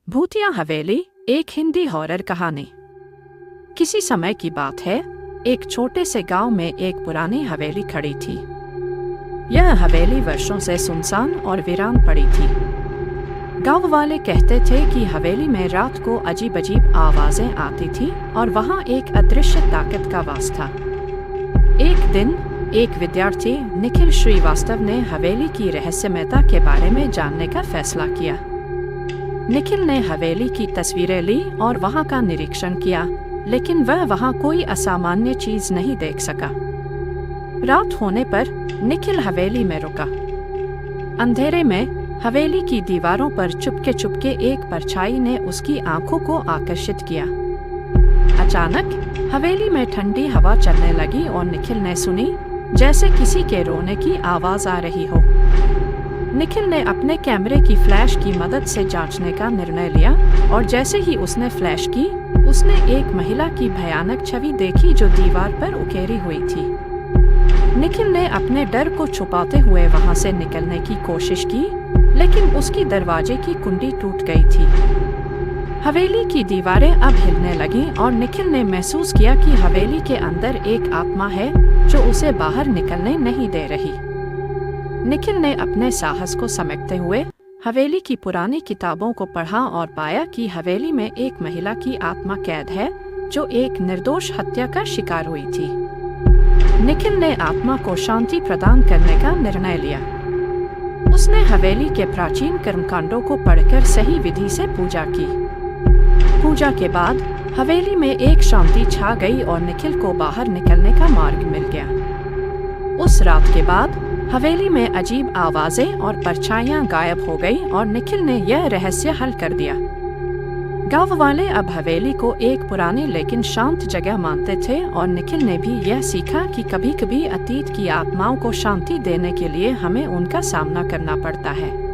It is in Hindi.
भूतिया हवेली, एक हिंदी हॉरर कहानी। किसी समय की बात है, एक छोटे से गांव में एक पुरानी हवेली खड़ी थी। यह हवेली वर्षों से सुनसान और वीरान पड़ी थी। गांव वाले कहते थे कि हवेली में रात को अजीब अजीब आवाजें आती थी और वहां एक अदृश्य ताकत का वास था। एक दिन एक विद्यार्थी निखिल श्रीवास्तव ने हवेली की रहस्यमयता के बारे में जानने का फैसला किया। निखिल ने हवेली की तस्वीरें ली और वहां का निरीक्षण किया, लेकिन वह वहां कोई असामान्य चीज नहीं देख सका। रात होने पर निखिल हवेली में रुका। अंधेरे में हवेली की दीवारों पर चुपके चुपके एक परछाई ने उसकी आंखों को आकर्षित किया। अचानक हवेली में ठंडी हवा चलने लगी और निखिल ने सुनी जैसे किसी के रोने की आवाज आ रही हो। निखिल ने अपने कैमरे की फ्लैश की मदद से जांचने का निर्णय लिया और जैसे ही उसने फ्लैश की, उसने एक महिला की भयानक छवि देखी जो दीवार पर उकेरी हुई थी। निखिल ने अपने डर को छुपाते हुए वहां से निकलने की कोशिश की, लेकिन उसकी दरवाजे की कुंडी टूट गई थी। हवेली की दीवारें अब हिलने लगीं और निखिल ने महसूस किया कि हवेली के अंदर एक आत्मा है जो उसे बाहर निकलने नहीं दे रही। निखिल ने अपने साहस को समेटते हुए हवेली की पुरानी किताबों को पढ़ा और पाया कि हवेली में एक महिला की आत्मा कैद है जो एक निर्दोष हत्या का शिकार हुई थी। निखिल ने आत्मा को शांति प्रदान करने का निर्णय लिया। उसने हवेली के प्राचीन कर्मकांडों को पढ़कर सही विधि से पूजा की। पूजा के बाद हवेली में एक शांति छा गई और निखिल को बाहर निकलने का मार्ग मिल गया। उस रात के बाद हवेली में अजीब आवाजें और परछाइयां गायब हो गई और निखिल ने यह रहस्य हल कर दिया। गांव वाले अब हवेली को एक पुरानी लेकिन शांत जगह मानते थे और निखिल ने भी यह सीखा कि कभी-कभी अतीत की आत्माओं को शांति देने के लिए हमें उनका सामना करना पड़ता है।